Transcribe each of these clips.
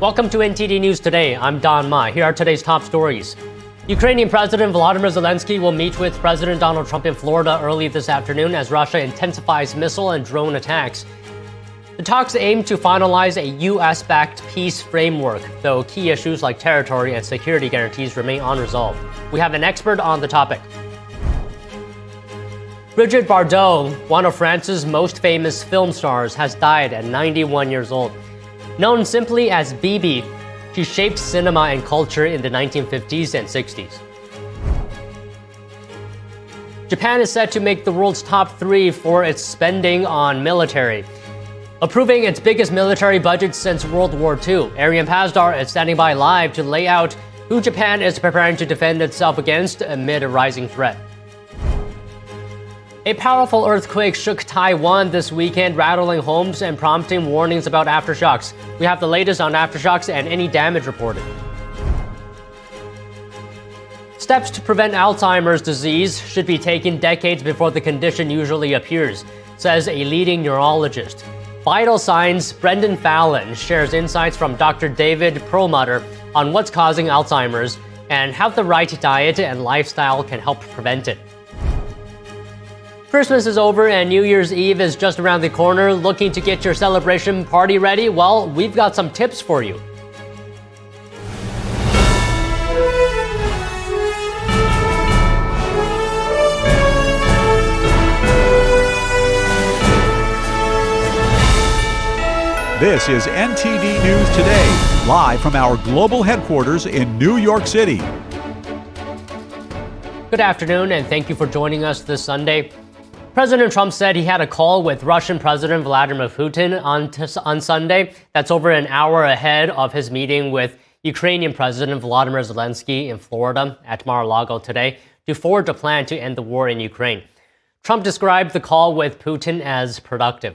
Welcome to NTD News Today. I'm Don Ma. Here are today's top stories. Ukrainian President Volodymyr Zelensky will meet with President Donald Trump in Florida early this afternoon as Russia intensifies missile and drone attacks. The talks aim to finalize a U.S.-backed peace framework, though key issues like territory and security guarantees remain unresolved. We have an expert on the topic. Brigitte Bardot, one of France's most famous film stars, has died at 91 years old. Known simply as Bibi, she shaped cinema and culture in the 1950s and 60s. Japan is set to make the world's top 3 for its spending on military, approving its biggest military budget since World War II. Arian Pazdar is standing by live to lay out who Japan is preparing to defend itself against amid a rising threat. A powerful earthquake shook Taiwan this weekend, rattling homes and prompting warnings about aftershocks. We have the latest on aftershocks and any damage reported. Steps to prevent Alzheimer's disease should be taken decades before the condition usually appears, says a leading neurologist. Vital Signs' Brendan Fallon shares insights from Dr. David Perlmutter on what's causing Alzheimer's and how the right diet and lifestyle can help prevent it. Christmas is over and New Year's Eve is just around the corner. Looking to get your celebration party ready? Well, we've got some tips for you. This is NTD News Today, live from our global headquarters in New York City. Good afternoon, and thank you for joining us this Sunday. President Trump said he had a call with Russian President Vladimir Putin on Sunday. That's over an hour ahead of his meeting with Ukrainian President Volodymyr Zelensky in Florida at Mar-a-Lago today to forge a plan to end the war in Ukraine. Trump described the call with Putin as productive.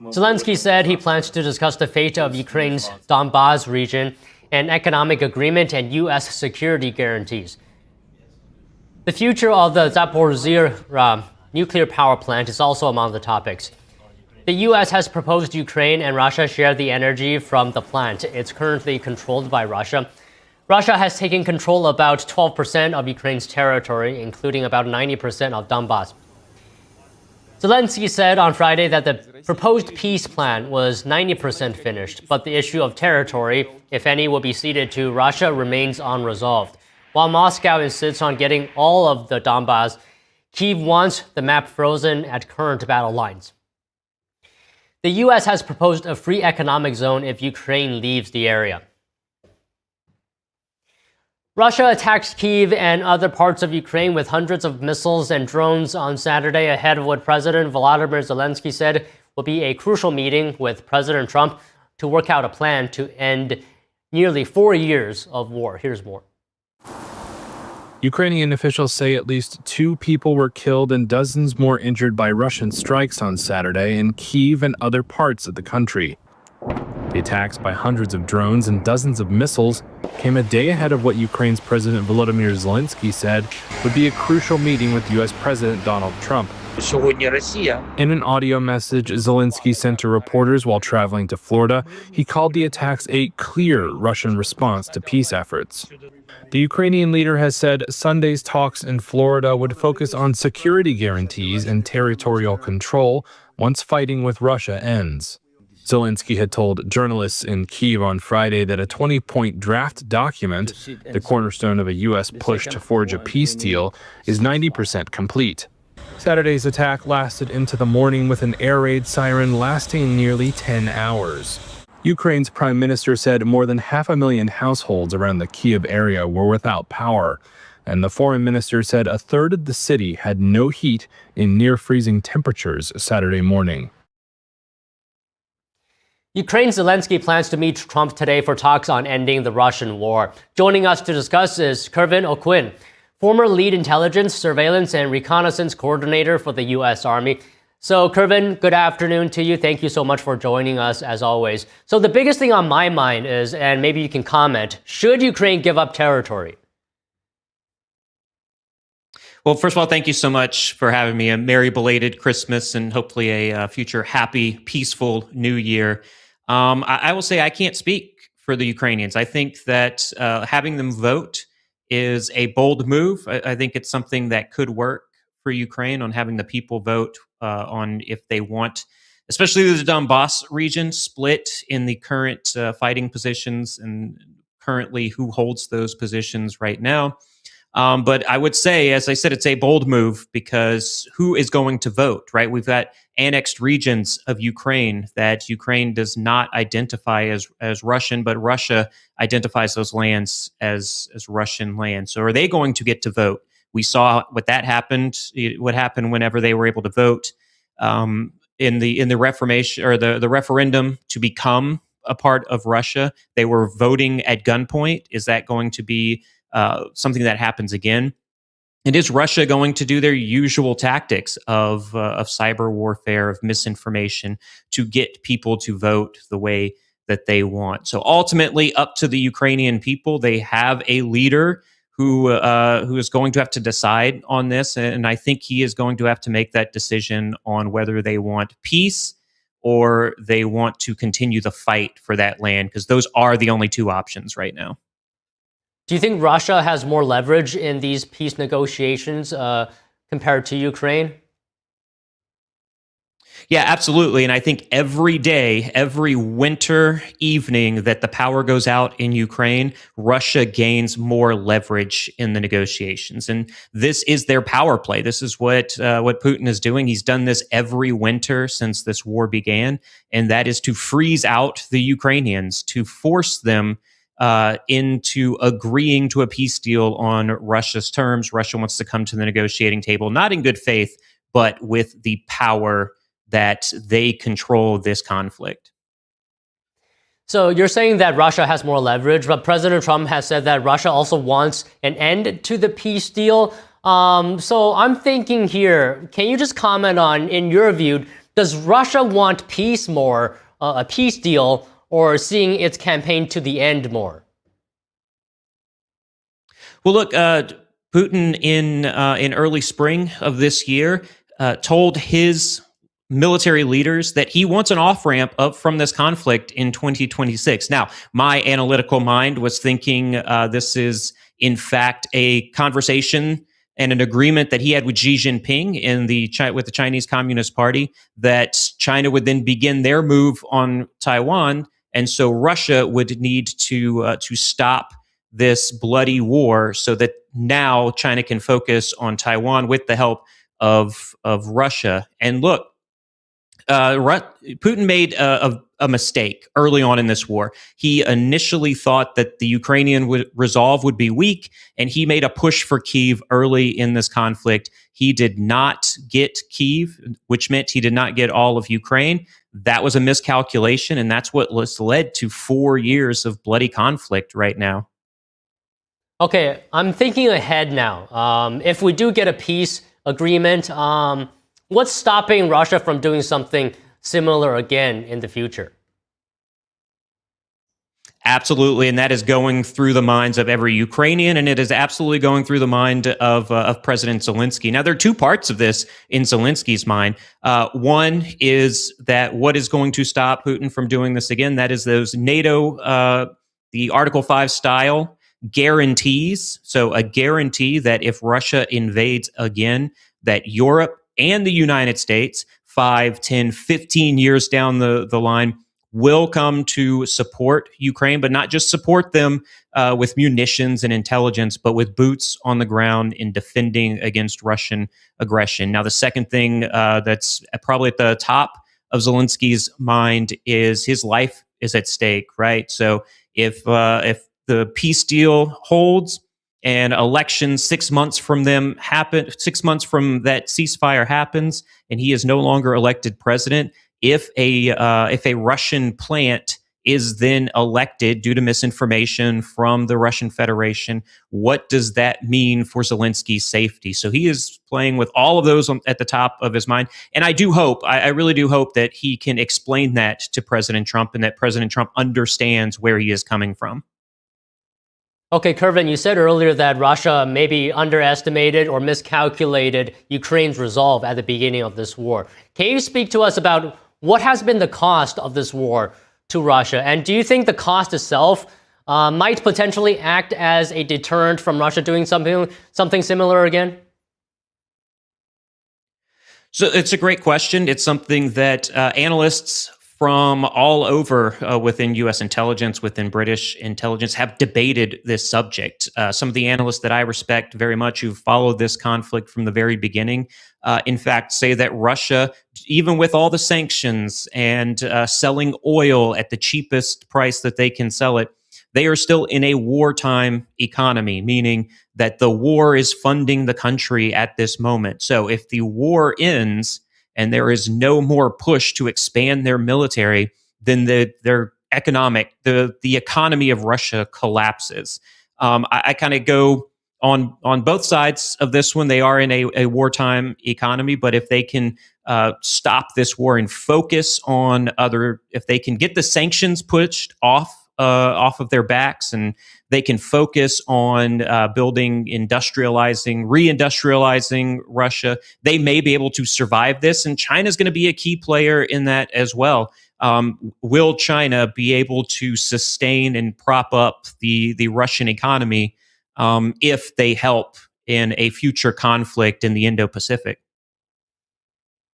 Zelensky said he plans to discuss the fate of Ukraine's Donbas region, an economic agreement, and U.S. security guarantees. The future of the Zaporizhzhia nuclear power plant is also among the topics. The U.S. has proposed Ukraine and Russia share the energy from the plant. It's currently controlled by Russia. Russia has taken control of about 12% of Ukraine's territory, including about 90% of Donbas. Zelensky said on Friday that the proposed peace plan was 90% finished, but the issue of territory, if any, will be ceded to Russia remains unresolved. While Moscow insists on getting all of the Donbas, Kyiv wants the map frozen at current battle lines. The U.S. has proposed a free economic zone if Ukraine leaves the area. Russia attacked Kyiv and other parts of Ukraine with hundreds of missiles and drones on Saturday ahead of what President Volodymyr Zelensky said will be a crucial meeting with President Trump to work out a plan to end nearly 4 years of war. Here's more. Ukrainian officials say at least 2 people were killed and dozens more injured by Russian strikes on Saturday in Kyiv and other parts of the country. The attacks by hundreds of drones and dozens of missiles came a day ahead of what Ukraine's President Volodymyr Zelensky said would be a crucial meeting with U.S. President Donald Trump. In an audio message Zelensky sent to reporters while traveling to Florida, he called the attacks a clear Russian response to peace efforts. The Ukrainian leader has said Sunday's talks in Florida would focus on security guarantees and territorial control once fighting with Russia ends. Zelensky had told journalists in Kyiv on Friday that a 20-point draft document, the cornerstone of a U.S. push to forge a peace deal, is 90% complete. Saturday's attack lasted into the morning with an air raid siren lasting nearly 10 hours. Ukraine's prime minister said more than 500,000 households around the Kyiv area were without power, and the foreign minister said a third of the city had no heat in near-freezing temperatures Saturday morning. Ukraine's Zelensky plans to meet Trump today for talks on ending the Russian war. Joining us to discuss is Kervin O'Quinn, former lead intelligence, surveillance, and reconnaissance coordinator for the U.S. Army. So, Kervin, good afternoon to you. Thank you so much for joining us, as always. So the biggest thing on my mind is, and maybe you can comment, should Ukraine give up territory? Well, first of all, thank you so much for having me. A merry belated Christmas and hopefully a future happy, peaceful New Year. I will say I can't speak for the Ukrainians. I think that having them vote is a bold move. I think it's something that could work for Ukraine on having the people vote on if they want, especially the Donbass region, split in the current fighting positions and currently who holds those positions right now. But I would say, as I said, it's a bold move because who is going to vote, right? We've got annexed regions of Ukraine that Ukraine does not identify as Russian, but Russia identifies those lands as Russian land. So are they going to get to vote? We saw what happened whenever they were able to vote in the Reformation or the referendum to become a part of Russia. They were voting at gunpoint. Is that going to be something that happens again? And is Russia going to do their usual tactics of cyber warfare, of misinformation, to get people to vote the way that they want? So ultimately, up to the Ukrainian people. They have a leader who is going to have to decide on this, and I think he is going to have to make that decision on whether they want peace or they want to continue the fight for that land, because those are the only two options right now. Do you think Russia has more leverage in these peace negotiations compared to Ukraine? Yeah, absolutely. And I think every day, every winter evening that the power goes out in Ukraine, Russia gains more leverage in the negotiations. And this is their power play. This is what Putin is doing. He's done this every winter since this war began. And that is to freeze out the Ukrainians, to force them into agreeing to a peace deal on Russia's terms. Russia wants to come to the negotiating table, not in good faith, but with the power that they control this conflict. So you're saying that Russia has more leverage, but President Trump has said that Russia also wants an end to the peace deal. So I'm thinking here, can you just comment on, in your view, does Russia want peace more, a peace deal, or seeing its campaign to the end more? Well, look, Putin in early spring of this year told his military leaders that he wants an off-ramp up from this conflict in 2026. Now, my analytical mind was thinking this is, in fact, a conversation and an agreement that he had with Xi Jinping with the Chinese Communist Party, that China would then begin their move on Taiwan, and so Russia would need to stop this bloody war so that now China can focus on Taiwan with the help of Russia. And look, Putin made a mistake early on in this war. He initially thought that the Ukrainian resolve would be weak, and he made a push for Kyiv early in this conflict. He did not get Kyiv, which meant he did not get all of Ukraine. That was a miscalculation, and that's what led to 4 years of bloody conflict right now. Okay, I'm thinking ahead now. If we do get a peace agreement, what's stopping Russia from doing something similar again in the future? Absolutely, and that is going through the minds of every Ukrainian, and it is absolutely going through the mind of President Zelensky. Now, there are two parts of this in Zelensky's mind. One is that what is going to stop Putin from doing this again? That is those NATO, the Article 5 style guarantees. So a guarantee that if Russia invades again, that Europe and the United States, 5, 10, 15 years down the line, will come to support Ukraine, but not just support them with munitions and intelligence, but with boots on the ground in defending against Russian aggression. Now, the second thing that's probably at the top of Zelensky's mind is his life is at stake, right? So if the peace deal holds and elections 6 months from them happen, 6 months from that ceasefire happens, and he is no longer elected president, if a Russian plant is then elected due to misinformation from the Russian Federation, what does that mean for Zelensky's safety? So he is playing with all of those at the top of his mind. And I do hope, I really do hope that he can explain that to President Trump and that President Trump understands where he is coming from. Okay, Kervin, you said earlier that Russia maybe underestimated or miscalculated Ukraine's resolve at the beginning of this war. Can you speak to us about what has been the cost of this war to Russia? And do you think the cost itself might potentially act as a deterrent from Russia doing something similar again? So it's a great question. It's something that analysts from all over within U.S. intelligence, within British intelligence, have debated this subject. Some of the analysts that I respect very much, who've followed this conflict from the very beginning, in fact, say that Russia, even with all the sanctions and selling oil at the cheapest price that they can sell it, they are still in a wartime economy, meaning that the war is funding the country at this moment. So if the war ends and there is no more push to expand their military, then the economy of Russia collapses. I kind of go on both sides of this one. They are in a wartime economy, but if they can stop this war and focus on if they can get the sanctions pushed off of their backs, and they can focus on reindustrializing Russia, they may be able to survive this. And China's going to be a key player in that as well. Will China be able to sustain and prop up the Russian economy if they help in a future conflict in the Indo-Pacific?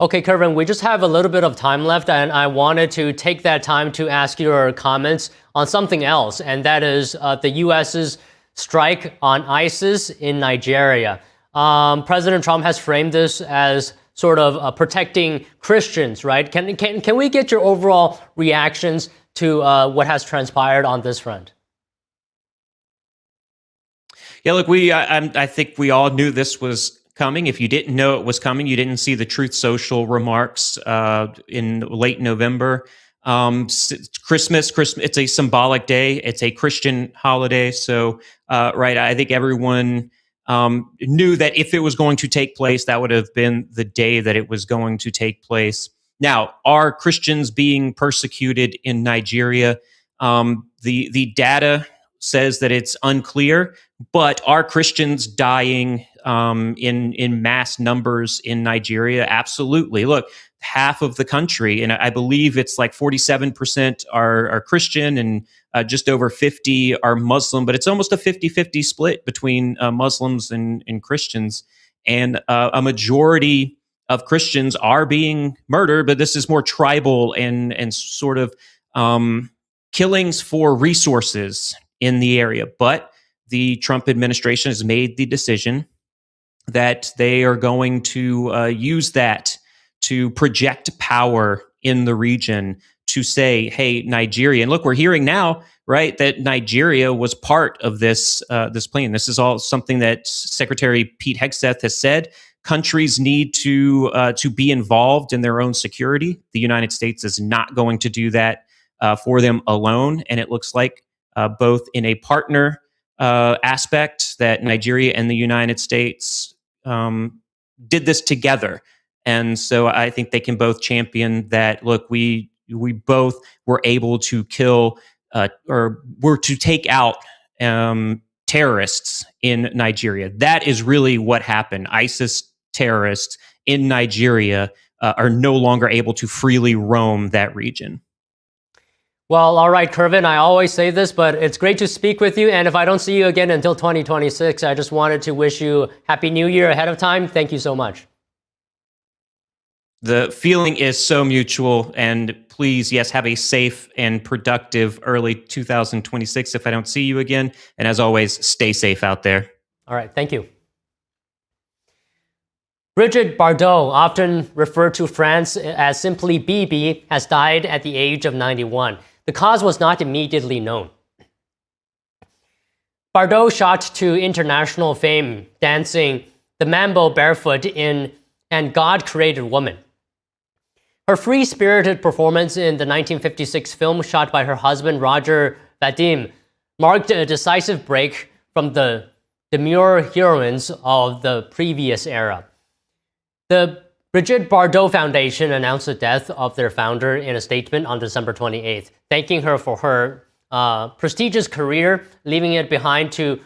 Okay, Kervin, we just have a little bit of time left, and I wanted to take that time to ask your comments on something else, and that is the U.S.'s strike on ISIS in Nigeria. President Trump has framed this as sort of protecting Christians, right? Can we get your overall reactions to what has transpired on this front? Yeah, look, I think we all knew this was coming. If you didn't know it was coming, you didn't see the Truth Social remarks in late November. Christmas, it's a symbolic day. It's a Christian holiday. So, right, I think everyone knew that if it was going to take place, that would have been the day that it was going to take place. Now, are Christians being persecuted in Nigeria? The data says that it's unclear, but are Christians dying in mass numbers in Nigeria? Absolutely. Look, half of the country, and I believe it's like 47% are Christian and just over 50 are Muslim, but it's almost a 50-50 split between Muslims and Christians. And a majority of Christians are being murdered, but this is more tribal and sort of killings for resources in the area. But the Trump administration has made the decision that they are going to use that to project power in the region, to say, hey, Nigeria, and look, we're hearing now, right, that Nigeria was part of this plan. This is all something that Secretary Pete Hegseth has said. Countries need to be involved in their own security. The United States is not going to do that for them alone, and it looks like both in a partner aspect that Nigeria and the United States did this together. And so I think they can both champion that. Look, we both were able to kill or were to take out terrorists in Nigeria. That is really what happened. ISIS terrorists in Nigeria are no longer able to freely roam that region. Well, all right, Kervin, I always say this, but it's great to speak with you. And if I don't see you again until 2026, I just wanted to wish you Happy New Year ahead of time. Thank you so much. The feeling is so mutual, and please, yes, have a safe and productive early 2026 if I don't see you again. And as always, stay safe out there. All right, thank you. Brigitte Bardot, often referred to France as simply Bibi, has died at the age of 91. The cause was not immediately known. Bardot shot to international fame dancing the mambo barefoot in And God Created Woman. Her free-spirited performance in the 1956 film shot by her husband Roger Vadim marked a decisive break from the demure heroines of the previous era. The Brigitte Bardot Foundation announced the death of their founder in a statement on December 28th, thanking her for her prestigious career, leaving it behind to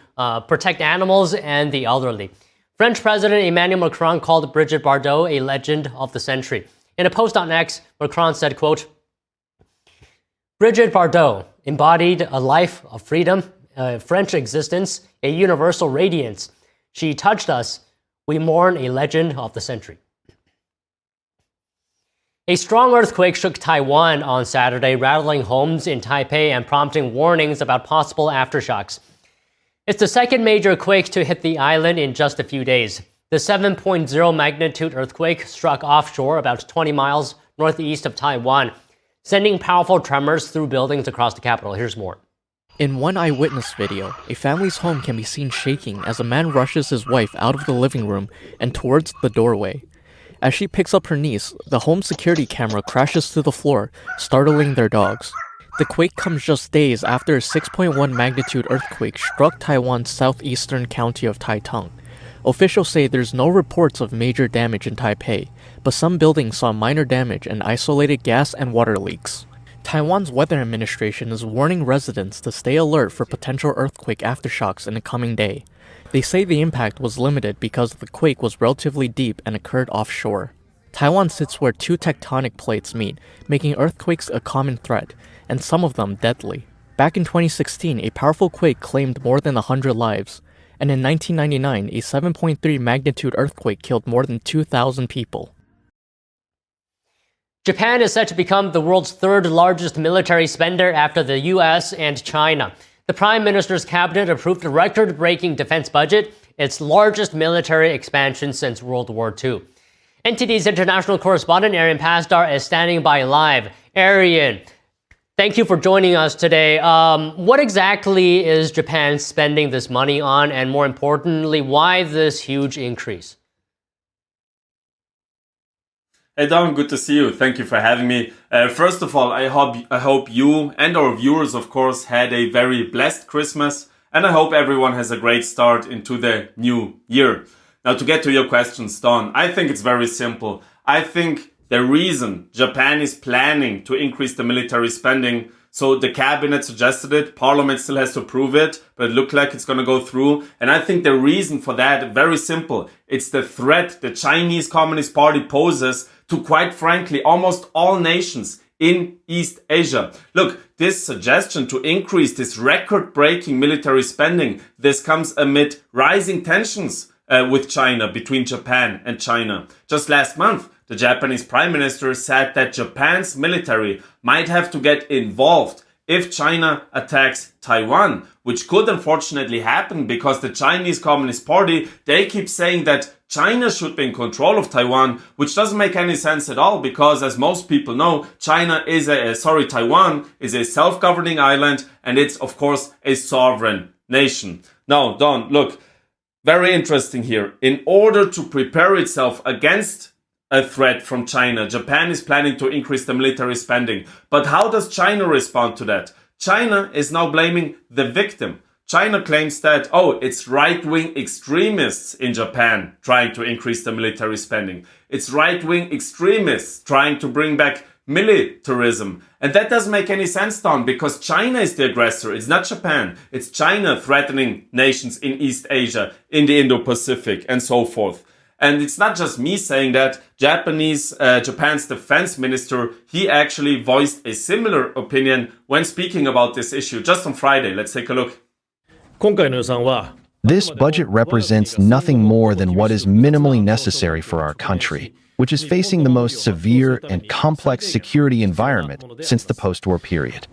protect animals and the elderly. French President Emmanuel Macron called Brigitte Bardot a legend of the century. In a post on X, Macron said, quote, Brigitte Bardot embodied a life of freedom, a French existence, a universal radiance. She touched us. We mourn a legend of the century. A strong earthquake shook Taiwan on Saturday, rattling homes in Taipei and prompting warnings about possible aftershocks. It's the second major quake to hit the island in just a few days. The 7.0 magnitude earthquake struck offshore about 20 miles northeast of Taiwan, sending powerful tremors through buildings across the capital. Here's more. In one eyewitness video, a family's home can be seen shaking as a man rushes his wife out of the living room and towards the doorway. As she picks up her niece, the home security camera crashes to the floor, startling their dogs. The quake comes just days after a 6.1 magnitude earthquake struck Taiwan's southeastern county of Taitung. Officials say there's no reports of major damage in Taipei, but some buildings saw minor damage and isolated gas and water leaks. Taiwan's weather administration is warning residents to stay alert for potential earthquake aftershocks in the coming day. They say the impact was limited because the quake was relatively deep and occurred offshore. Taiwan sits where two tectonic plates meet, making earthquakes a common threat, and some of them deadly. Back in 2016, a powerful quake claimed more than 100 lives, and in 1999, a 7.3 magnitude earthquake killed more than 2,000 people. Japan is set to become the world's third largest military spender after the US and China. The Prime Minister's cabinet approved a record-breaking defense budget, its largest military expansion since World War II. NTD's international correspondent Arian Pasdar is standing by live. Arian, thank you for joining us today. What exactly is Japan spending this money on, and more importantly, why this huge increase? Hey Don, good to see you. Thank you for having me. First of all, I hope you and our viewers, of course, had a very blessed Christmas, and I hope everyone has a great start into the new year. Now, to get to your questions, Don, I think it's very simple. I think the reason Japan is planning to increase the military spending, so the cabinet suggested it, parliament still has to approve it, but it looks like it's going to go through. And I think the reason for that, very simple. It's the threat the Chinese Communist Party poses to, quite frankly, almost all nations in East Asia. Look, this suggestion to increase this record-breaking military spending, this comes amid rising tensions with China, between Japan and China. Just last month, the Japanese Prime Minister said that Japan's military might have to get involved if China attacks Taiwan, which could unfortunately happen because the Chinese Communist Party, they keep saying that China should be in control of Taiwan, which doesn't make any sense at all because, as most people know, Taiwan is a self-governing island and it's, of course, a sovereign nation. Now, Don, look, very interesting here. In order to prepare itself against a threat from China, Japan is planning to increase the military spending. But how does China respond to that? China is now blaming the victim. China claims that, it's right-wing extremists in Japan trying to increase the military spending. It's right-wing extremists trying to bring back militarism. And that doesn't make any sense, Don, because China is the aggressor. It's not Japan. It's China threatening nations in East Asia, in the Indo-Pacific, and so forth. And it's not just me saying that. Japan's defense minister, he actually voiced a similar opinion when speaking about this issue just on Friday. Let's take a look. This budget represents nothing more than what is minimally necessary for our country, which is facing the most severe and complex security environment since the post-war period.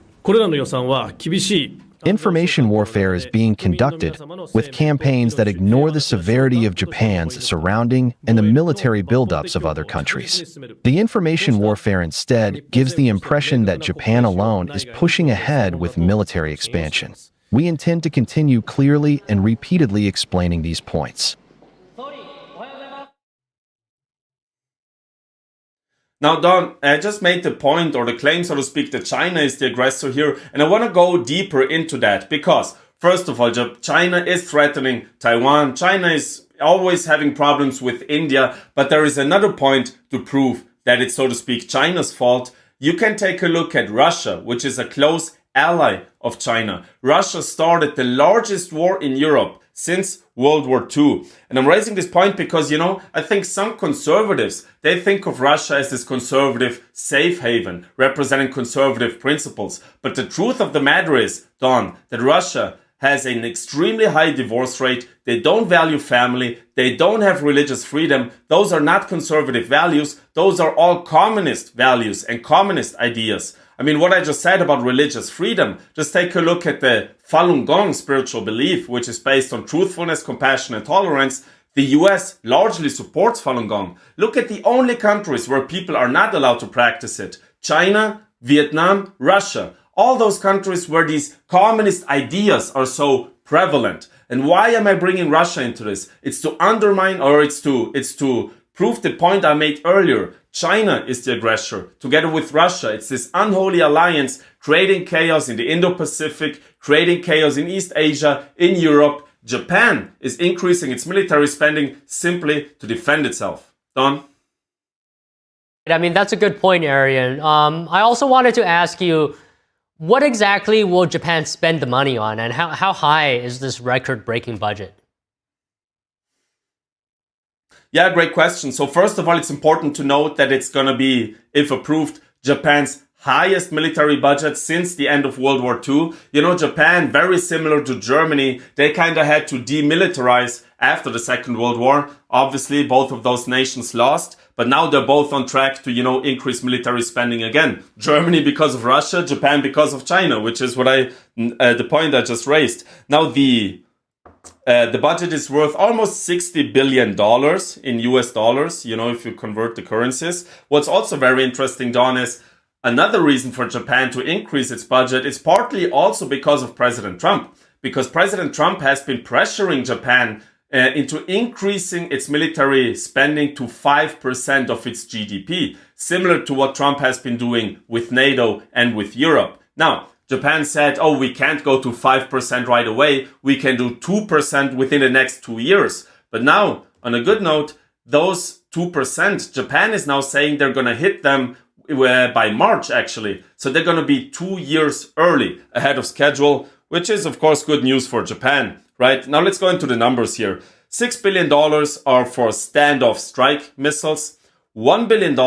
Information warfare is being conducted with campaigns that ignore the severity of Japan's surrounding and the military buildups of other countries. The information warfare instead gives the impression that Japan alone is pushing ahead with military expansion. We intend to continue clearly and repeatedly explaining these points. Now, Don, I just made the point, or the claim, so to speak, that China is the aggressor here. And I want to go deeper into that because, first of all, China is threatening Taiwan. China is always having problems with India. But there is another point to prove that it's, so to speak, China's fault. You can take a look at Russia, which is a close ally of China. Russia started the largest war in Europe since World War II. And I'm raising this point because, I think some conservatives, they think of Russia as this conservative safe haven, representing conservative principles. But the truth of the matter is, Don, that Russia has an extremely high divorce rate. They don't value family. They don't have religious freedom. Those are not conservative values. Those are all communist values and communist ideas. I mean, what I just said about religious freedom, just take a look at the Falun Gong spiritual belief, which is based on truthfulness, compassion, and tolerance. The US largely supports Falun Gong. Look at the only countries where people are not allowed to practice it. China, Vietnam, Russia. All those countries where these communist ideas are so prevalent. And why am I bringing Russia into this? It's to undermine, or it's to prove the point I made earlier. China is the aggressor. Together with Russia, it's this unholy alliance creating chaos in the Indo-Pacific, creating chaos in East Asia, in Europe. Japan is increasing its military spending simply to defend itself. Don? I mean, that's a good point, Arian. I also wanted to ask you, what exactly will Japan spend the money on, and how high is this record-breaking budget? Yeah, great question. So first of all, it's important to note that it's going to be, if approved, Japan's highest military budget since the end of World War II. Japan, very similar to Germany, they kind of had to demilitarize after the Second World War. Obviously, both of those nations lost, but now they're both on track to, increase military spending again. Germany because of Russia, Japan because of China, which is what the point I just raised. Now, the budget is worth almost $60 billion in US dollars, if you convert the currencies. What's also very interesting, Don, is another reason for Japan to increase its budget is partly also because of President Trump. Because President Trump has been pressuring Japan into increasing its military spending to 5% of its GDP, similar to what Trump has been doing with NATO and with Europe. Now, Japan said, we can't go to 5% right away. We can do 2% within the next 2 years. But now, on a good note, those 2%, Japan is now saying they're going to hit them by March, actually. So they're going to be 2 years early, ahead of schedule, which is, of course, good news for Japan, right? Now, let's go into the numbers here. $6 billion are for standoff strike missiles. $1 billion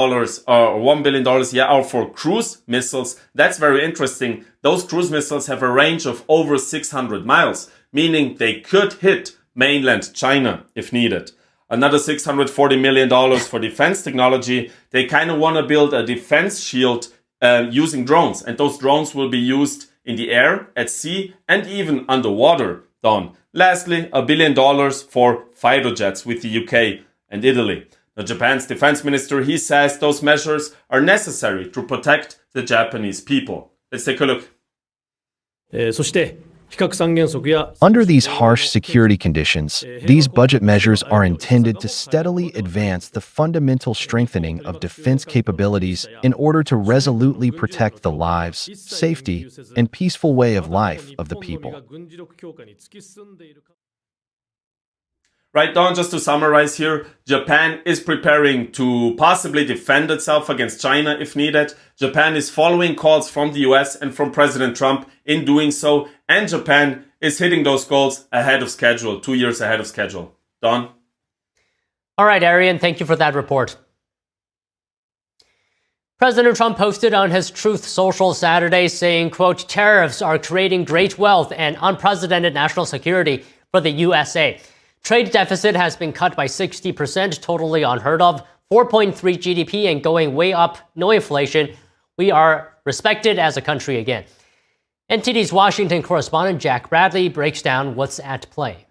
are for cruise missiles. That's very interesting. Those cruise missiles have a range of over 600 miles, meaning they could hit mainland China if needed. Another $640 million for defense technology. They kind of want to build a defense shield using drones, and those drones will be used in the air, at sea, and even underwater, Don. Lastly, $1 billion for fighter jets with the UK and Italy. Now, Japan's defense minister, he says those measures are necessary to protect the Japanese people. Let's take a look. Under these harsh security conditions, these budget measures are intended to steadily advance the fundamental strengthening of defense capabilities in order to resolutely protect the lives, safety, and peaceful way of life of the people. Right, Don, just to summarize here, Japan is preparing to possibly defend itself against China if needed. Japan is following calls from the US and from President Trump in doing so. And Japan is hitting those goals ahead of schedule, 2 years ahead of schedule. Don? All right, Arian, thank you for that report. President Trump posted on his Truth Social Saturday saying, quote, tariffs are creating great wealth and unprecedented national security for the USA. Trade deficit has been cut by 60%, totally unheard of. 4.3 GDP and going way up, no inflation. We are respected as a country again. NTD's Washington correspondent Jack Bradley breaks down what's at play.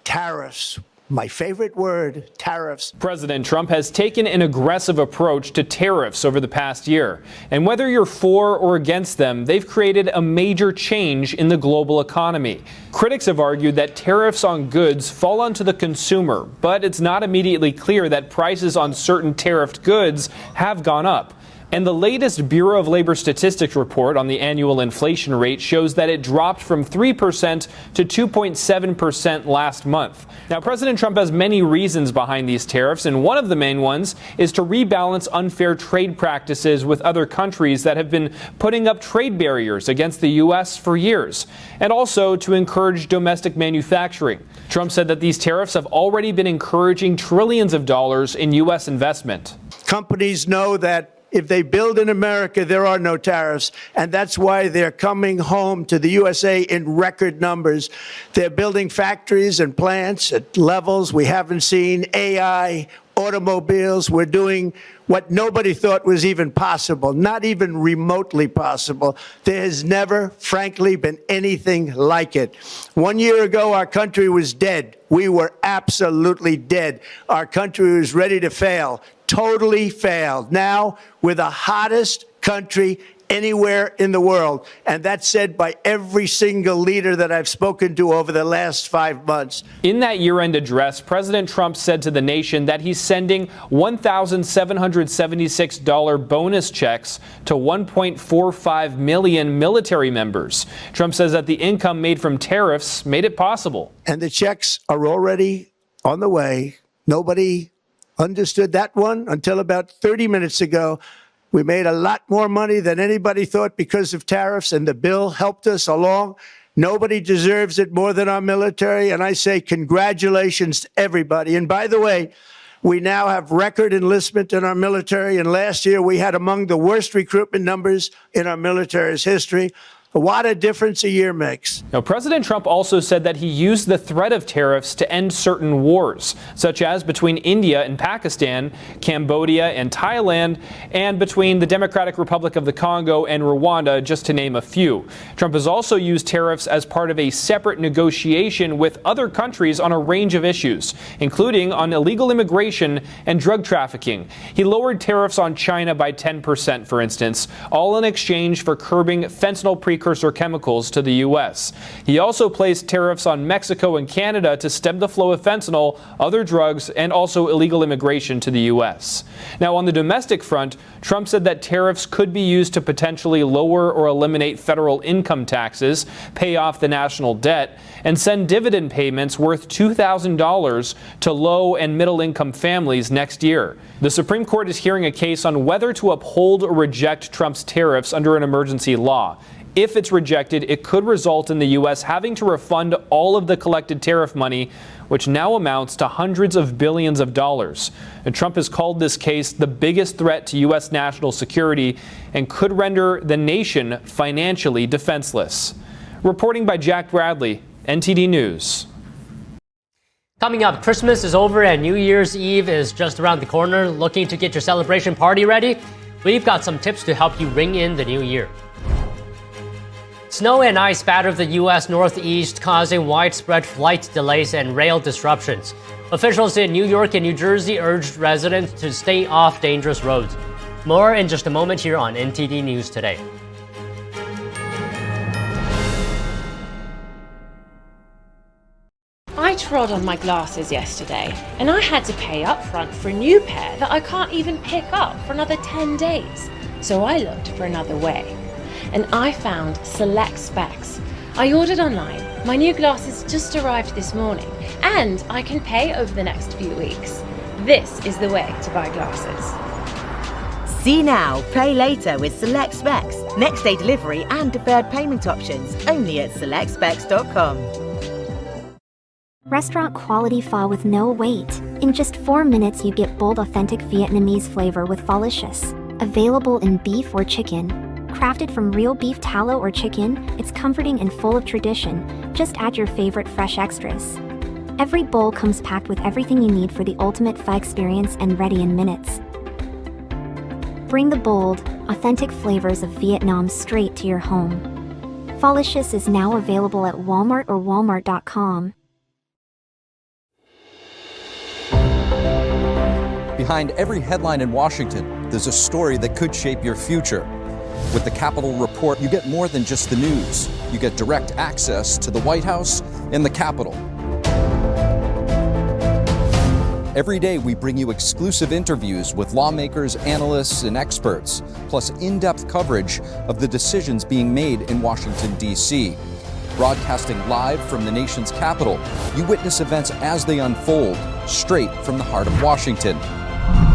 Tariffs. My favorite word, tariffs. President Trump has taken an aggressive approach to tariffs over the past year. And whether you're for or against them, they've created a major change in the global economy. Critics have argued that tariffs on goods fall onto the consumer, but it's not immediately clear that prices on certain tariffed goods have gone up. And the latest Bureau of Labor Statistics report on the annual inflation rate shows that it dropped from 3% to 2.7% last month. Now, President Trump has many reasons behind these tariffs, and one of the main ones is to rebalance unfair trade practices with other countries that have been putting up trade barriers against the U.S. for years, and also to encourage domestic manufacturing. Trump said that these tariffs have already been encouraging trillions of dollars in U.S. investment. Companies know that if they build in America, there are no tariffs, and that's why they're coming home to the USA in record numbers. They're building factories and plants at levels we haven't seen, AI, automobiles. We're doing what nobody thought was even possible, not even remotely possible. There has never, frankly, been anything like it. 1 year ago, our country was dead. We were absolutely dead. Our country was ready to fail, totally failed. Now, we're the hottest country anywhere in the world, and that's said by every single leader that I've spoken to over the last 5 months. In that year-end address, President Trump said to the nation that he's sending $1,776 bonus checks to 1.45 million military members. Trump says that the income made from tariffs made it possible. And the checks are already on the way. Nobody understood that one until about 30 minutes ago. We made a lot more money than anybody thought because of tariffs, and the bill helped us along. Nobody deserves it more than our military, and I say congratulations to everybody. And by the way, we now have record enlistment in our military, and last year we had among the worst recruitment numbers in our military's history. What a difference a year makes. Now, President Trump also said that he used the threat of tariffs to end certain wars, such as between India and Pakistan, Cambodia and Thailand, and between the Democratic Republic of the Congo and Rwanda, just to name a few. Trump has also used tariffs as part of a separate negotiation with other countries on a range of issues, including on illegal immigration and drug trafficking. He lowered tariffs on China by 10%, for instance, all in exchange for curbing fentanyl precursor chemicals to the U.S. He also placed tariffs on Mexico and Canada to stem the flow of fentanyl, other drugs, and also illegal immigration to the U.S. Now, on the domestic front, Trump said that tariffs could be used to potentially lower or eliminate federal income taxes, pay off the national debt, and send dividend payments worth $2,000 to low and middle income families next year. The Supreme Court is hearing a case on whether to uphold or reject Trump's tariffs under an emergency law. If it's rejected, it could result in the U.S. having to refund all of the collected tariff money, which now amounts to hundreds of billions of dollars. And Trump has called this case the biggest threat to U.S. national security and could render the nation financially defenseless. Reporting by Jack Bradley, NTD News. Coming up, Christmas is over and New Year's Eve is just around the corner. Looking to get your celebration party ready? We've got some tips to help you ring in the new year. Snow and ice battered the U.S. Northeast, causing widespread flight delays and rail disruptions. Officials in New York and New Jersey urged residents to stay off dangerous roads. More in just a moment here on NTD News Today. I trod on my glasses yesterday, and I had to pay up front for a new pair that I can't even pick up for another 10 days. So I looked for another way. And I found Select Specs. I ordered online. My new glasses just arrived this morning, and I can pay over the next few weeks. This is the way to buy glasses. See now, pay later with Select Specs. Next day delivery and deferred payment options only at selectspecs.com. Restaurant quality pho with no wait. In just 4 minutes you get bold authentic Vietnamese flavor with Pholicious. Available in beef or chicken. Crafted from real beef tallow or chicken, it's comforting and full of tradition. Just add your favorite fresh extras. Every bowl comes packed with everything you need for the ultimate pho experience and ready in minutes. Bring the bold, authentic flavors of Vietnam straight to your home. Pholicious is now available at Walmart or walmart.com. Behind every headline in Washington, there's a story that could shape your future. With the Capitol Report, you get more than just the news. You get direct access to the White House and the Capitol. Every day, we bring you exclusive interviews with lawmakers, analysts, and experts, plus in-depth coverage of the decisions being made in Washington, D.C. Broadcasting live from the nation's capital, you witness events as they unfold, straight from the heart of Washington,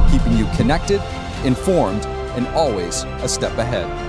keeping you connected, informed, and always a step ahead.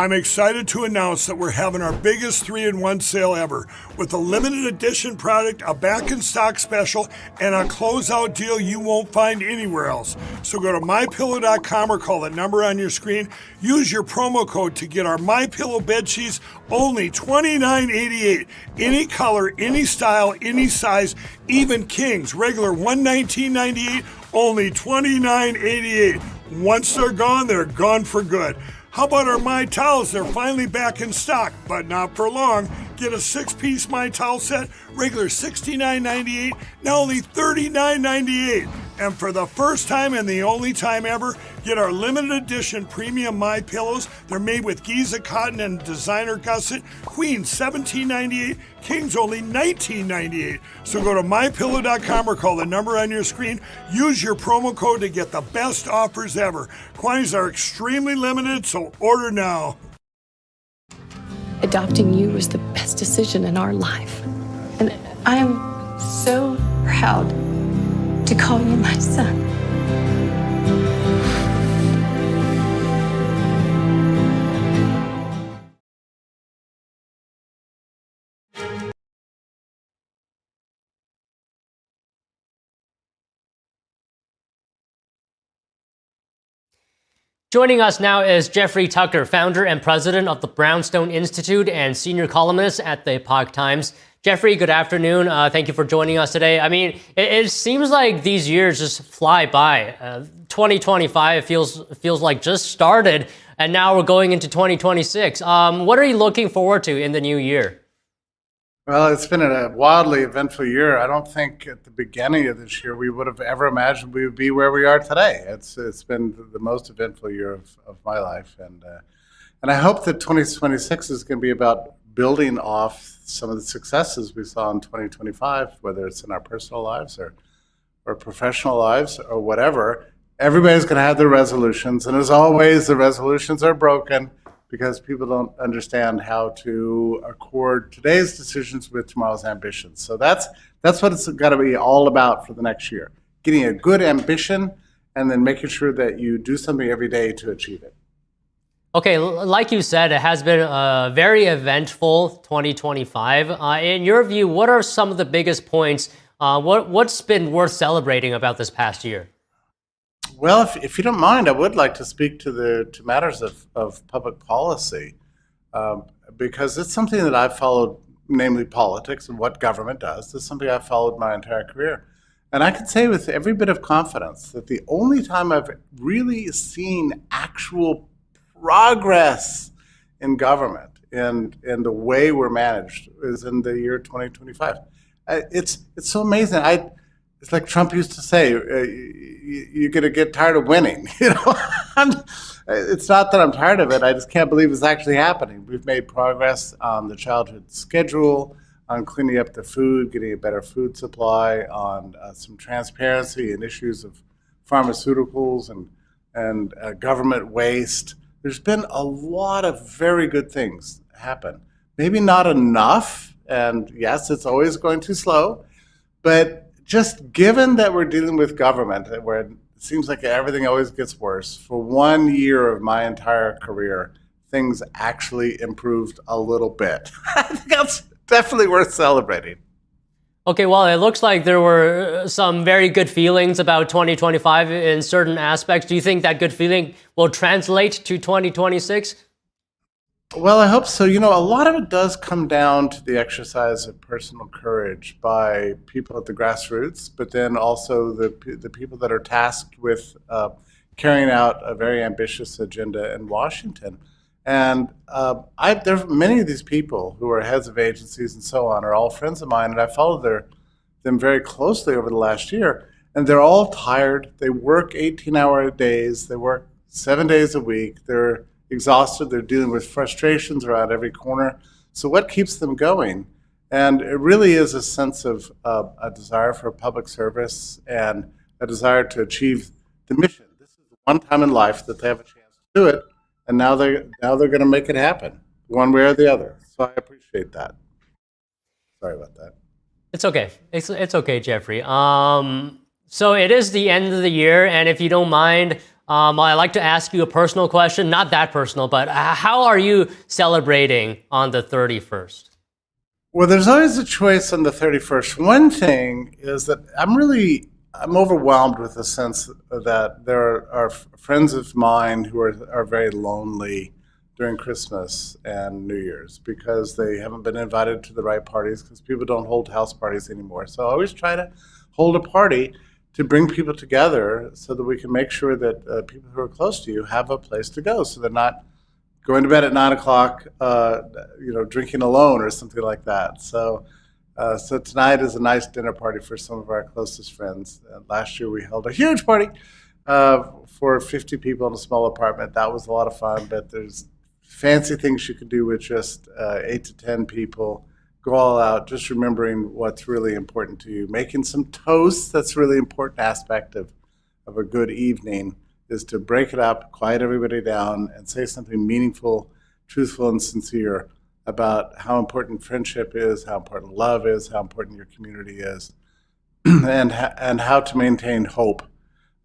I'm excited to announce that we're having our biggest 3-in-1 sale ever with a limited edition product, a back in stock special, and a closeout deal you won't find anywhere else. So go to mypillow.com or call the number on your screen. Use your promo code to get our MyPillow bed sheets only $29.88. Any color, any style, any size, even kings, regular $119.98, only $29.88. Once they're gone for good. How about our My Towels? They're finally back in stock, but not for long. Get a 6-piece My Towel set, regular $69.98, now only $39.98. And for the first time and the only time ever, get our limited edition premium My Pillows. They're made with Giza cotton and designer gusset. Queen $17.98, Kings only $19.98. So go to mypillow.com or call the number on your screen. Use your promo code to get the best offers ever. Quantities are extremely limited, so order now. Adopting you was the best decision in our life. And I am so proud to call you my son. Joining us now is Jeffrey Tucker, founder and president of the Brownstone Institute and senior columnist at the Epoch Times. Jeffrey, good afternoon. Thank you for joining us today. I mean, it seems like these years just fly by. 2025 feels like just started, and now we're going into 2026. What are you looking forward to in the new year? Well, it's been a wildly eventful year. I don't think at the beginning of this year we would have ever imagined we would be where we are today. It's been the most eventful year of my life, and I hope that 2026 is going to be about building off some of the successes we saw in 2025, whether it's in our personal lives or professional lives or whatever. Everybody's going to have their resolutions, and as always, the resolutions are broken because people don't understand how to accord today's decisions with tomorrow's ambitions. So that's what it's got to be all about for the next year. Getting a good ambition and then making sure that you do something every day to achieve it. Okay, like you said, it has been a very eventful 2025. In your view, what are some of the biggest points? What's been worth celebrating about this past year? Well, if you don't mind, I would like to speak to matters of public policy, because it's something that I've followed, namely politics and what government does. This is something I've followed my entire career. And I can say with every bit of confidence that the only time I've really seen actual progress in government and the way we're managed is in the year 2025. It's so amazing. It's like Trump used to say, you're going to get tired of winning. It's not that I'm tired of it. I just can't believe it's actually happening. We've made progress on the childhood schedule, on cleaning up the food, getting a better food supply, on some transparency in issues of pharmaceuticals and government waste. There's been a lot of very good things happen. Maybe not enough, and yes, it's always going too slow, but just given that we're dealing with government, where it seems like everything always gets worse, for 1 year of my entire career, things actually improved a little bit. I think that's definitely worth celebrating. Okay, well, it looks like there were some very good feelings about 2025 in certain aspects. Do you think that good feeling will translate to 2026? Well, I hope so. A lot of it does come down to the exercise of personal courage by people at the grassroots, but then also the people that are tasked with carrying out a very ambitious agenda in Washington. And there are many of these people who are heads of agencies and so on are all friends of mine, and I followed them very closely over the last year. And they're all tired. They work 18-hour days. They work 7 days a week. They're exhausted. They're dealing with frustrations around every corner. So what keeps them going? And it really is a sense of a desire for public service and a desire to achieve the mission. This is the one time in life that they have a chance to do it, and now they're going to make it happen, one way or the other. So I appreciate that. Sorry about that. It's okay. It's okay, Jeffrey. So it is the end of the year, and if you don't mind, I'd like to ask you a personal question. Not that personal, but how are you celebrating on the 31st? Well, there's always a choice on the 31st. One thing is that I'm overwhelmed with the sense that there are friends of mine who are very lonely during Christmas and New Year's because they haven't been invited to the right parties because people don't hold house parties anymore. So I always try to hold a party to bring people together so that we can make sure that people who are close to you have a place to go, so they're not going to bed at 9 o'clock, drinking alone or something like that. So tonight is a nice dinner party for some of our closest friends. Last year we held a huge party for 50 people in a small apartment. That was a lot of fun, but there's fancy things you can do with just 8 to 10 people. Go all out, just remembering what's really important to you. Making some toast, that's a really important aspect of a good evening, is to break it up, quiet everybody down, and say something meaningful, truthful, and sincere about how important friendship is, how important love is, how important your community is, and how to maintain hope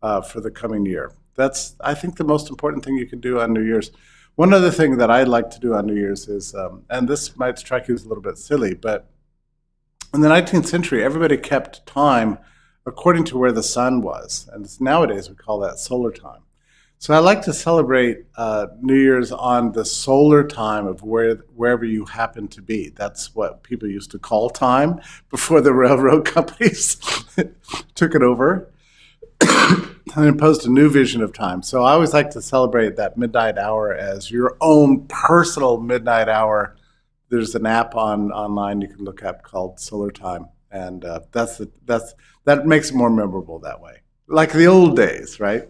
for the coming year. That's, I think, the most important thing you can do on New Year's. One other thing that I like to do on New Year's is, and this might strike you as a little bit silly, but in the 19th century, everybody kept time according to where the sun was. And nowadays we call that solar time. So I like to celebrate New Year's on the solar time of wherever you happen to be. That's what people used to call time before the railroad companies took it over and imposed a new vision of time. So I always like to celebrate that midnight hour as your own personal midnight hour. There's an app online you can look up called Solar Time, and that makes it more memorable that way, like the old days, right?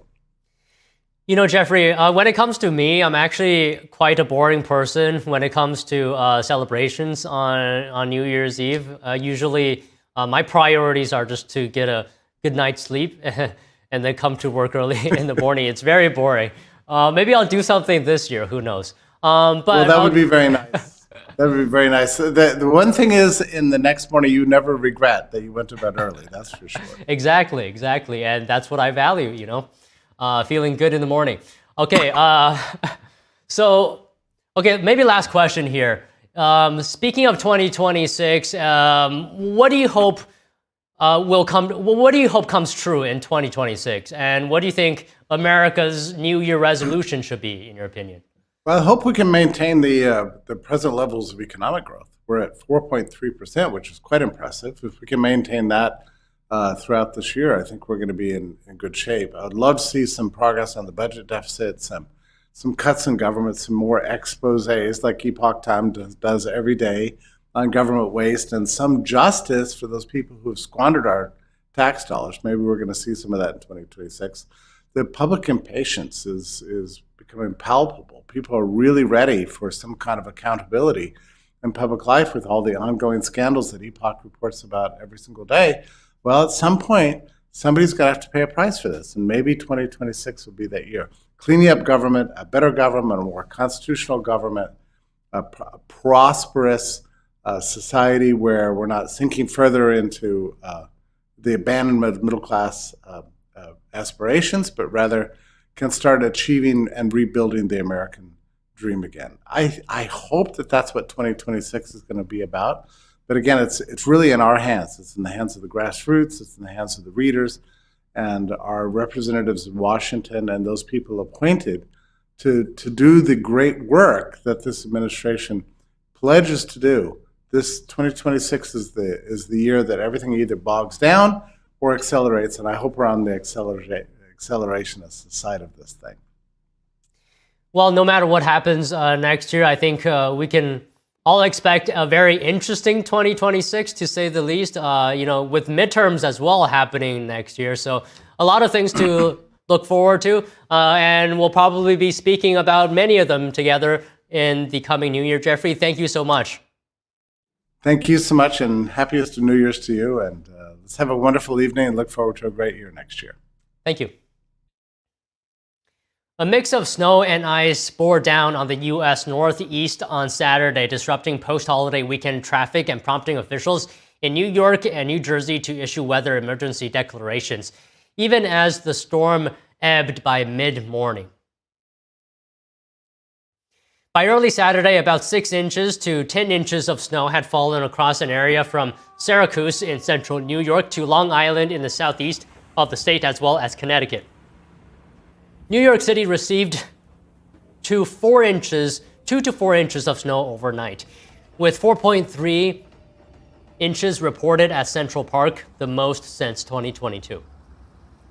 You know, Jeffrey, when it comes to me, I'm actually quite a boring person when it comes to celebrations on New Year's Eve. Usually, my priorities are just to get a good night's sleep and then come to work early in the morning. It's very boring. Maybe I'll do something this year. Who knows? But well, that would be very nice. That would be very nice. The one thing is, in the next morning, you never regret that you went to bed early. That's for sure. Exactly. And that's what I value, you know, feeling good in the morning. Okay, maybe last question here. Speaking of 2026, what do you hope what do you hope comes true in 2026? And what do you think America's New Year resolution should be, in your opinion? Well, I hope we can maintain the present levels of economic growth. We're at 4.3%, which is quite impressive. If we can maintain that throughout this year, I think we're going to be in good shape. I would love to see some progress on the budget deficit, some cuts in government, some more exposés like Epoch Times does every day on government waste, and some justice for those people who have squandered our tax dollars. Maybe we're going to see some of that in 2026. The public impatience is becoming palpable. People are really ready for some kind of accountability in public life with all the ongoing scandals that Epoch reports about every single day. Well, at some point, somebody's going to have to pay a price for this, and maybe 2026 will be that year. Cleaning up government, a better government, a more constitutional government, a prosperous society where we're not sinking further into the abandonment of middle-class aspirations, but rather can start achieving and rebuilding the American dream again. I hope that that's what 2026 is going to be about. But again, it's really in our hands. It's in the hands of the grassroots. It's in the hands of the readers and our representatives in Washington and those people appointed to do the great work that this administration pledges to do. This 2026 is the year that everything either bogs down or accelerates, and I hope we're on the accelerationist side of this thing. Well, no matter what happens next year, I think we can all expect a very interesting 2026, to say the least, with midterms as well happening next year. So a lot of things to look forward to, and we'll probably be speaking about many of them together in the coming New Year. Jeffrey, thank you so much. Thank you so much, and happiest of New Year's to you. And let's have a wonderful evening and look forward to a great year next year. Thank you. A mix of snow and ice bore down on the U.S. Northeast on Saturday, disrupting post-holiday weekend traffic and prompting officials in New York and New Jersey to issue weather emergency declarations, even as the storm ebbed by mid-morning. By early Saturday, about 6 inches to 10 inches of snow had fallen across an area from Syracuse in central New York to Long Island in the southeast of the state, as well as Connecticut. New York City received 2 to 4 inches of snow overnight, with 4.3 inches reported at Central Park, the most since 2022.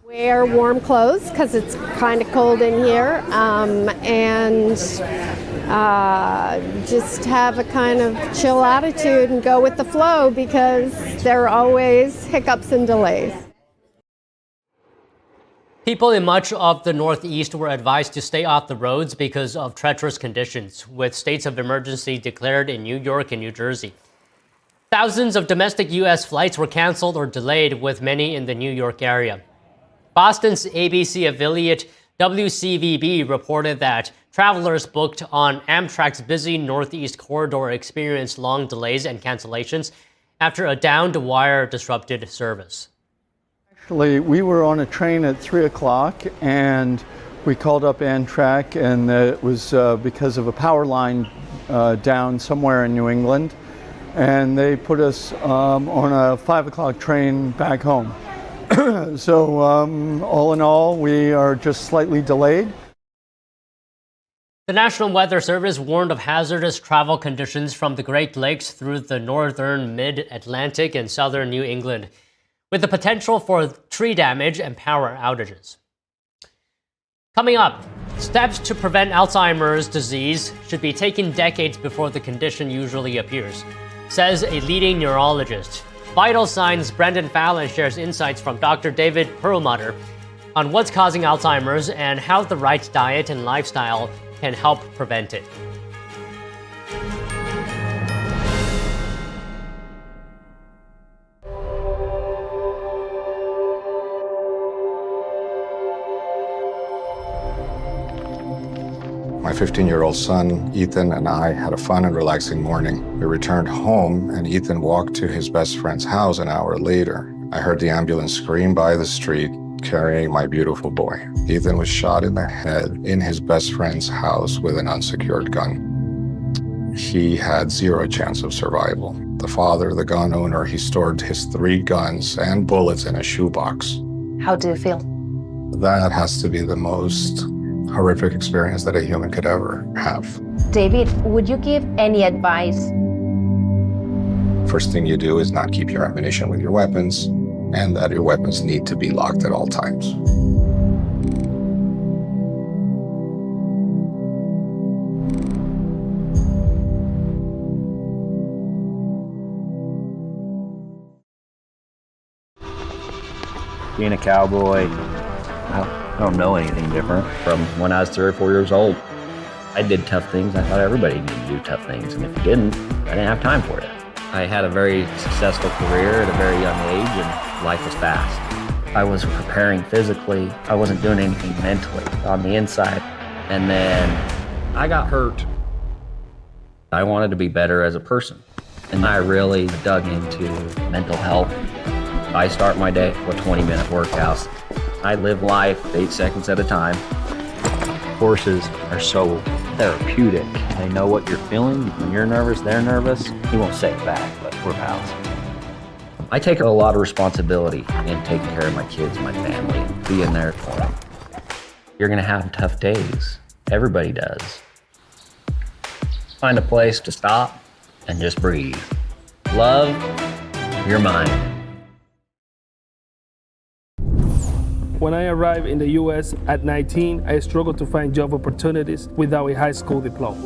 Wear warm clothes because it's kind of cold in here, and just have a kind of chill attitude and go with the flow because there are always hiccups and delays. People in much of the Northeast were advised to stay off the roads because of treacherous conditions, with states of emergency declared in New York and New Jersey. Thousands of domestic U.S. flights were canceled or delayed, with many in the New York area. Boston's ABC affiliate WCVB reported that travelers booked on Amtrak's busy Northeast corridor experienced long delays and cancellations after a downed-wire disrupted service. Actually, we were on a train at 3 o'clock and we called up Amtrak, and it was because of a power line down somewhere in New England, and they put us on a 5 o'clock train back home. So all in all, we are just slightly delayed. The National Weather Service warned of hazardous travel conditions from the Great Lakes through the northern mid-Atlantic and southern New England, with the potential for tree damage and power outages. Coming up, steps to prevent Alzheimer's disease should be taken decades before the condition usually appears, says a leading neurologist. Vital Signs' Brendan Fallon shares insights from Dr. David Perlmutter on what's causing Alzheimer's and how the right diet and lifestyle can help prevent it. My 15-year-old son, Ethan, and I had a fun and relaxing morning. We returned home, and Ethan walked to his best friend's house an hour later. I heard the ambulance scream by the street, carrying my beautiful boy. Ethan was shot in the head in his best friend's house with an unsecured gun. He had 0 chance of survival. The father, the gun owner, he stored his 3 guns and bullets in a shoebox. How do you feel? That has to be the most horrific experience that a human could ever have. David, would you give any advice? First thing you do is not keep your ammunition with your weapons, and that your weapons need to be locked at all times. Being a cowboy, I don't know anything different from when I was 3 or 4 years old. I did tough things. I thought everybody needed to do tough things, and if you didn't, I didn't have time for it. I had a very successful career at a very young age, and life was fast. I was preparing physically. I wasn't doing anything mentally on the inside. And then I got hurt. I wanted to be better as a person, and I really dug into mental health. I start my day with 20-minute workouts. I live life 8 seconds at a time. Horses are so therapeutic. They know what you're feeling. When you're nervous, they're nervous. You won't say it back, but we're pals. I take a lot of responsibility in taking care of my kids, my family, and being there for them. You're gonna have tough days. Everybody does. Find a place to stop and just breathe. Love your mind. When I arrived in the U.S. at 19, I struggled to find job opportunities without a high school diploma.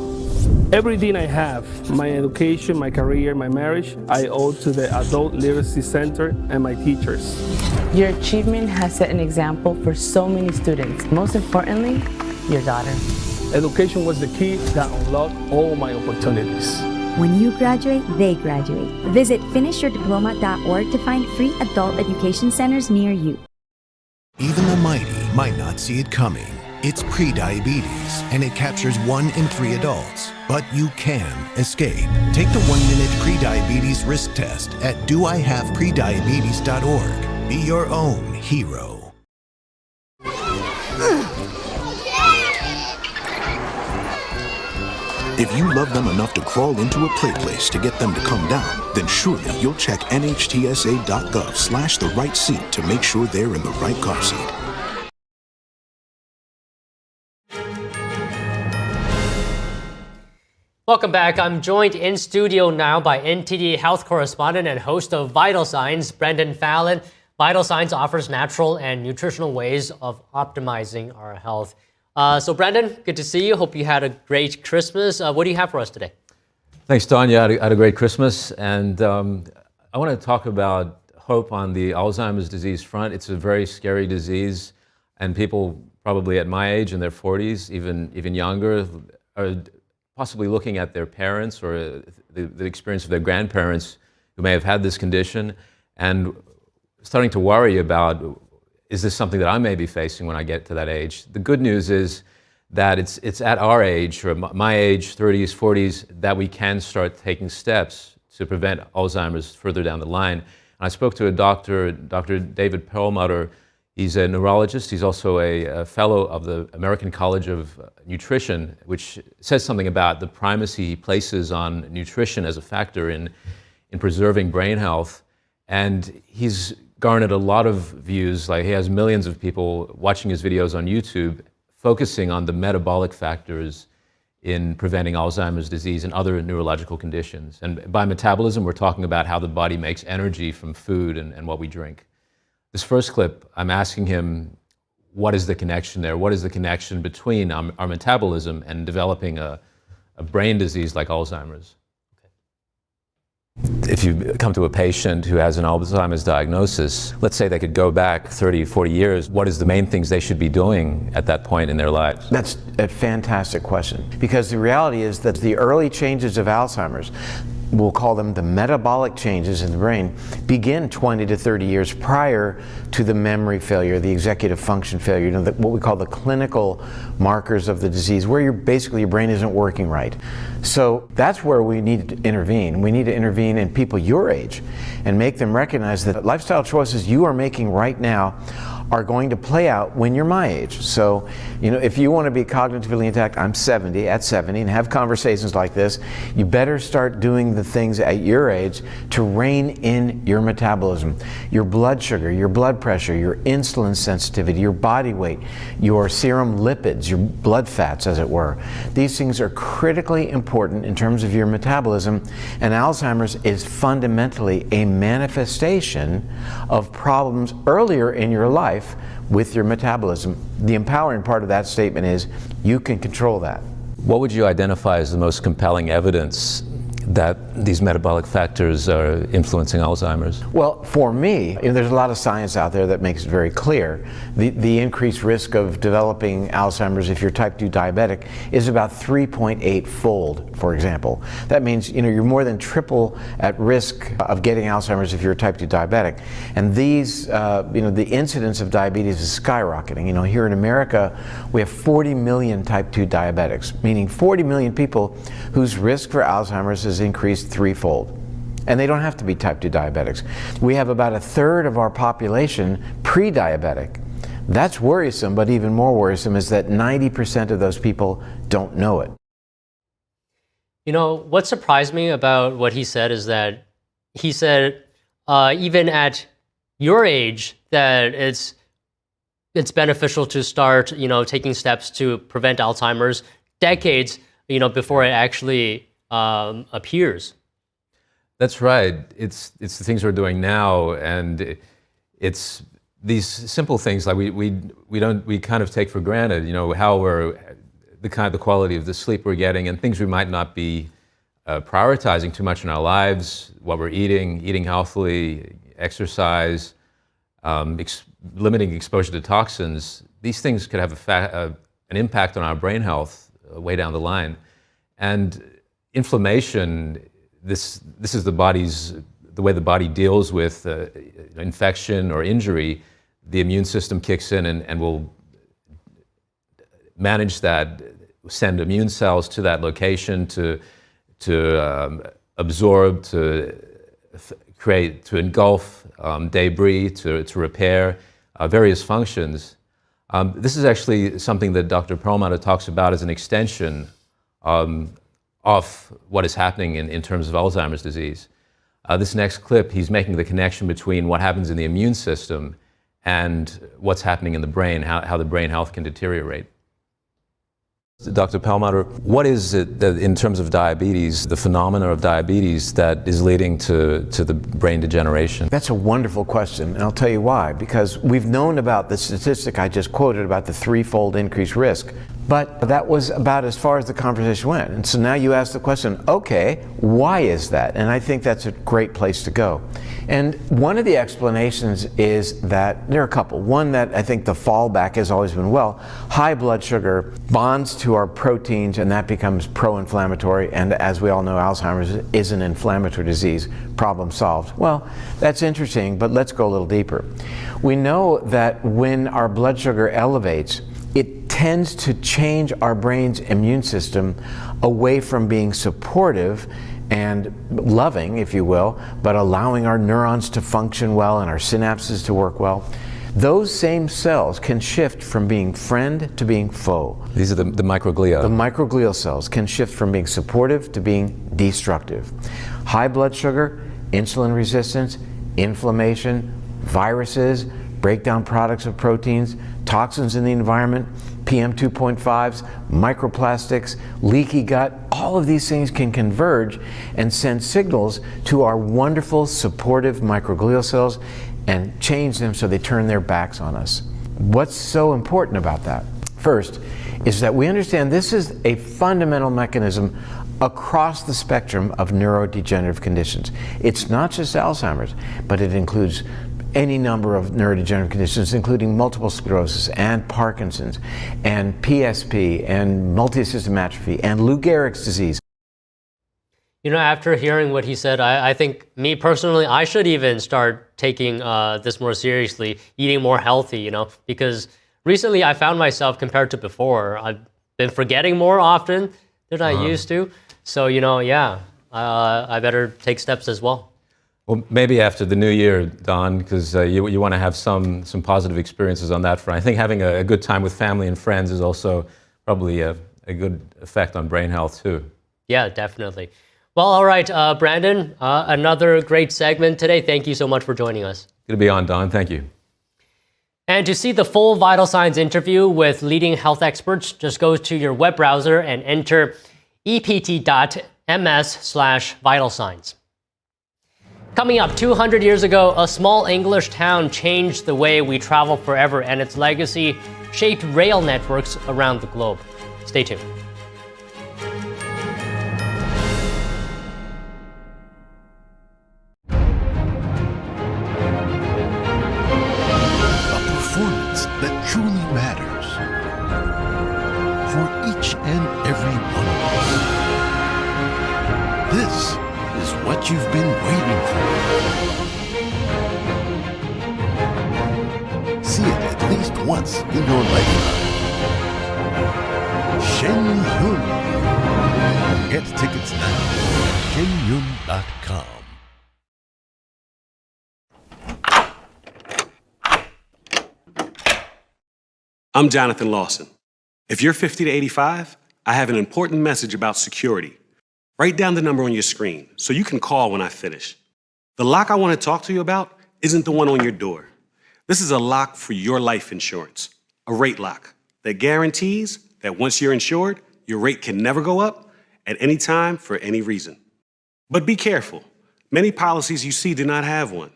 Everything I have, my education, my career, my marriage, I owe to the Adult Literacy Center and my teachers. Your achievement has set an example for so many students. Most importantly, your daughter. Education was the key that unlocked all my opportunities. When you graduate, they graduate. Visit finishyourdiploma.org to find free adult education centers near you. Even the mighty might not see it coming. It's prediabetes, and it captures 1 in 3 adults. But you can escape. Take the 1-minute prediabetes risk test at doihaveprediabetes.org. Be your own hero. If you love them enough to crawl into a play place to get them to come down, then surely you'll check nhtsa.gov/the right seat to make sure they're in the right car seat. Welcome back. I'm joined in studio now by NTD health correspondent and host of Vital Signs, Brendan Fallon. Vital Signs offers natural and nutritional ways of optimizing our health. So Brendan, good to see you. Hope you had a great Christmas. What do you have for us today? Thanks, Don. Yeah, I had a great Christmas. And I want to talk about hope on the Alzheimer's disease front. It's a very scary disease. And people probably at my age, in their 40s, even younger, are possibly looking at their parents or the experience of their grandparents who may have had this condition and starting to worry about, is this something that I may be facing when I get to that age? The good news is that it's at our age, or my age, 30s, 40s, that we can start taking steps to prevent Alzheimer's further down the line. And I spoke to a doctor, Dr. David Perlmutter. He's a neurologist. He's also a fellow of the American College of Nutrition, which says something about the primacy he places on nutrition as a factor in preserving brain health. And he's garnered a lot of views. Like, he has millions of people watching his videos on YouTube, focusing on the metabolic factors in preventing Alzheimer's disease and other neurological conditions. And by metabolism, we're talking about how the body makes energy from food and what we drink. This first clip, I'm asking him, what is the connection there? What is the connection between our metabolism and developing a brain disease like Alzheimer's? If you come to a patient who has an Alzheimer's diagnosis, let's say they could go back 30, 40 years, what is the main things they should be doing at that point in their lives? That's a fantastic question, because the reality is that the early changes of Alzheimer's, we'll call them the metabolic changes in the brain, begin 20 to 30 years prior to the memory failure, the executive function failure, what we call the clinical markers of the disease, where your brain isn't working right. So that's where we need to intervene. We need to intervene in people your age and make them recognize that lifestyle choices you are making right now are going to play out when you're my age. So, if you want to be cognitively intact, I'm 70, at 70, and have conversations like this, you better start doing the things at your age to rein in your metabolism, your blood sugar, your blood pressure, your insulin sensitivity, your body weight, your serum lipids, your blood fats, as it were. These things are critically important in terms of your metabolism, and Alzheimer's is fundamentally a manifestation of problems earlier in your life with your metabolism. The empowering part of that statement is you can control that. What would you identify as the most compelling evidence that these metabolic factors are influencing Alzheimer's? Well, for me, there's a lot of science out there that makes it very clear. The increased risk of developing Alzheimer's if you're type 2 diabetic is about 3.8-fold, for example. That means you're more than triple at risk of getting Alzheimer's if you're a type 2 diabetic. And these, the incidence of diabetes is skyrocketing. Here in America, we have 40 million type 2 diabetics, meaning 40 million people whose risk for Alzheimer's is increased threefold. And they don't have to be type 2 diabetics. We have about a third of our population pre-diabetic. That's worrisome, but even more worrisome is that 90% of those people don't know it. What surprised me about what he said is that he said, even at your age, that it's beneficial to start, taking steps to prevent Alzheimer's decades, before it actually appears. That's right. It's the things we're doing now, and it's these simple things like we kind of take for granted. How we're the quality of the sleep we're getting, and things we might not be prioritizing too much in our lives, what we're eating healthily, exercise, limiting exposure to toxins. These things could have an impact on our brain health way down the line. And inflammation, this is the way the body deals with infection or injury. The immune system kicks in and will manage that, send immune cells to that location to absorb, to engulf debris, to repair various functions. This is actually something that Dr. Perlmutter talks about as an extension of what is happening in terms of Alzheimer's disease. This next clip, he's making the connection between what happens in the immune system and what's happening in the brain, how the brain health can deteriorate. Dr. Perlmutter, what is it that, in terms of diabetes, the phenomena of diabetes that is leading to the brain degeneration? That's a wonderful question, and I'll tell you why. Because we've known about the statistic I just quoted about the threefold increased risk, but that was about as far as the conversation went. And so now you ask the question, okay, why is that? And I think that's a great place to go. And one of the explanations is that there are a couple. One, that I think the fallback has always been, well, high blood sugar bonds to our proteins and that becomes pro-inflammatory, and as we all know, Alzheimer's is an inflammatory disease. Problem solved. Well, that's interesting, but let's go a little deeper. We know that when our blood sugar elevates, it tends to change our brain's immune system away from being supportive and loving, if you will, but allowing our neurons to function well and our synapses to work well. Those same cells can shift from being friend to being foe. These are the microglia. The microglial cells can shift from being supportive to being destructive. High blood sugar, insulin resistance, inflammation, viruses, breakdown products of proteins, toxins in the environment, PM 2.5s, microplastics, leaky gut, all of these things can converge and send signals to our wonderful supportive microglial cells and change them so they turn their backs on us. What's so important about that? First, is that we understand this is a fundamental mechanism across the spectrum of neurodegenerative conditions. It's not just Alzheimer's, but it includes any number of neurodegenerative conditions, including multiple sclerosis and Parkinson's and PSP and multisystem atrophy and Lou Gehrig's disease. You know, after hearing what he said, I think me personally, I should even start taking this more seriously, eating more healthy, you know, because recently I found myself, compared to before, I've been forgetting more often than I used to. So, you know, yeah, I better take steps as well. Well, maybe after the new year, Don, because you want to have some positive experiences on that front. I think having a good time with family and friends is also probably a good effect on brain health too. Yeah, definitely. Well, all right, Brandon, another great segment today. Thank you so much for joining us. Good to be on, Don. Thank you. And to see the full Vital Signs interview with leading health experts, just go to your web browser and enter ept.ms/vitalsigns. Coming up, 200 years ago, a small English town changed the way we travel forever, and its legacy shaped rail networks around the globe. Stay tuned. A performance that truly matters for each and every one of us. This is what you've been waiting for. See it at least once in your lifetime. Shen Yun. Get tickets now at shenyun.com. I'm Jonathan Lawson. If you're 50 to 85, I have an important message about security. Write down the number on your screen so you can call when I finish. The lock I want to talk to you about isn't the one on your door. This is a lock for your life insurance, a rate lock that guarantees that once you're insured, your rate can never go up at any time for any reason. But be careful. Many policies you see do not have one.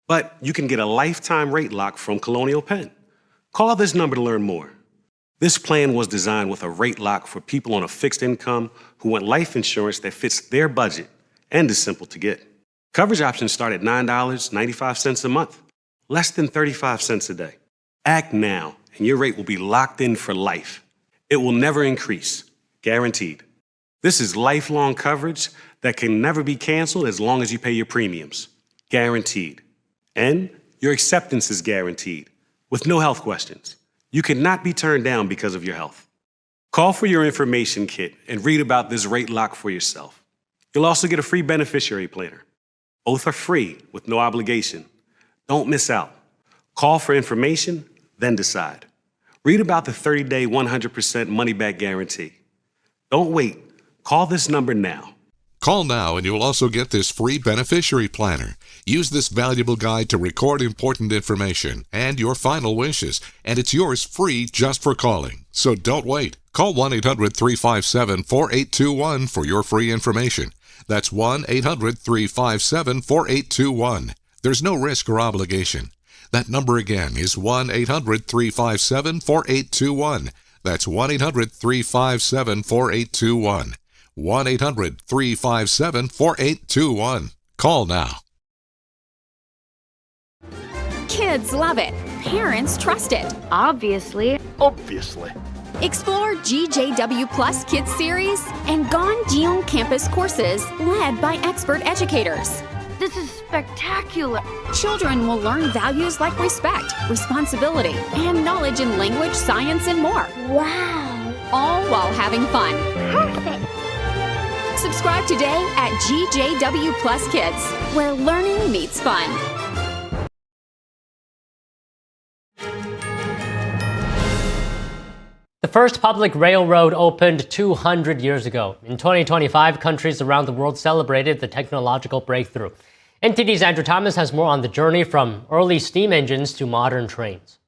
But you can get a lifetime rate lock from Colonial Penn. Call this number to learn more. This plan was designed with a rate lock for people on a fixed income who want life insurance that fits their budget and is simple to get. Coverage options start at $9.95 a month, less than 35 cents a day. Act now, and your rate will be locked in for life. It will never increase, guaranteed. This is lifelong coverage that can never be canceled as long as you pay your premiums, guaranteed. And your acceptance is guaranteed, with no health questions. You cannot be turned down because of your health. Call for your information kit and read about this rate lock for yourself. You'll also get a free beneficiary planner. Both are free with no obligation. Don't miss out. Call for information, then decide. Read about the 30-day 100% money-back guarantee. Don't wait. Call this number now. Call now and you'll also get this free beneficiary planner. Use this valuable guide to record important information and your final wishes, and it's yours free just for calling. So don't wait. Call 1-800-357-4821 for your free information. That's 1-800-357-4821. There's no risk or obligation. That number again is 1-800-357-4821. That's 1-800-357-4821. 1-800-357-4821. Call now. Kids love it. Parents trust it. Obviously. Explore GJW Plus Kids Series and Gone Jiong Campus courses led by expert educators. This is spectacular. Children will learn values like respect, responsibility, and knowledge in language, science, and more. Wow. All while having fun. Perfect. Subscribe today at GJW Plus Kids, where learning meets fun. The first public railroad opened 200 years ago. In 2025, countries around the world celebrated the technological breakthrough. NTD's Andrew Thomas has more on the journey from early steam engines to modern trains.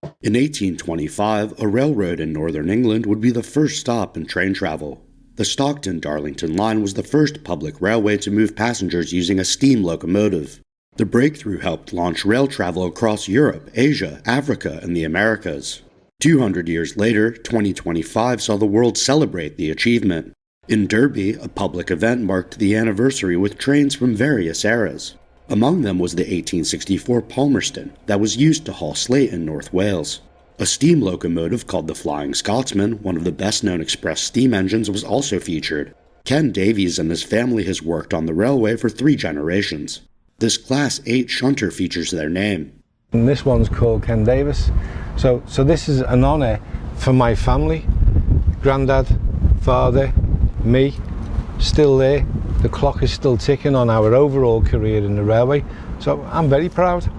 In 1825, a railroad in northern England would be the first stop in train travel. The Stockton-Darlington line was the first public railway to move passengers using a steam locomotive. The breakthrough helped launch rail travel across Europe, Asia, Africa, and the Americas. 200 years later, 2025 saw the world celebrate the achievement. In Derby, a public event marked the anniversary with trains from various eras. Among them was the 1864 Palmerston that was used to haul slate in North Wales. A steam locomotive called the Flying Scotsman, one of the best-known express steam engines, was also featured. Ken Davies and his family has worked on the railway for 3 generations. This Class 8 shunter features their name. And this one's called Ken Davis. So this is an honour for my family. Granddad, father, me, still there. The clock is still ticking on our overall career in the railway. So I'm very proud.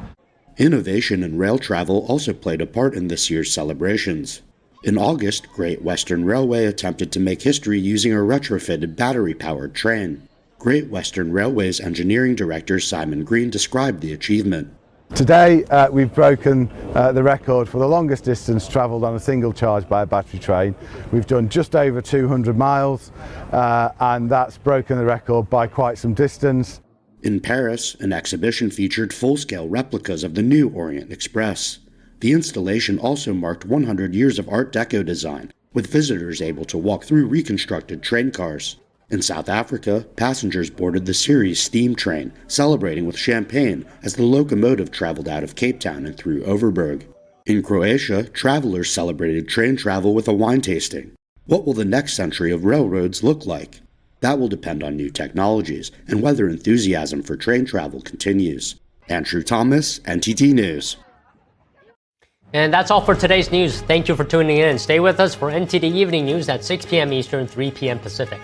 Innovation in rail travel also played a part in this year's celebrations. In August, Great Western Railway attempted to make history using a retrofitted battery-powered train. Great Western Railway's engineering director Simon Green described the achievement. Today we've broken the record for the longest distance travelled on a single charge by a battery train. We've done just over 200 miles and that's broken the record by quite some distance. In Paris, an exhibition featured full-scale replicas of the new Orient Express. The installation also marked 100 years of Art Deco design, with visitors able to walk through reconstructed train cars. In South Africa, passengers boarded the Ceres steam train, celebrating with champagne as the locomotive traveled out of Cape Town and through Overberg. In Croatia, travelers celebrated train travel with a wine tasting. What will the next century of railroads look like? That will depend on new technologies and whether enthusiasm for train travel continues. Andrew Thomas, NTD News. And that's all for today's news. Thank you for tuning in. Stay with us for NTD Evening News at 6 p.m. Eastern, 3 p.m. Pacific.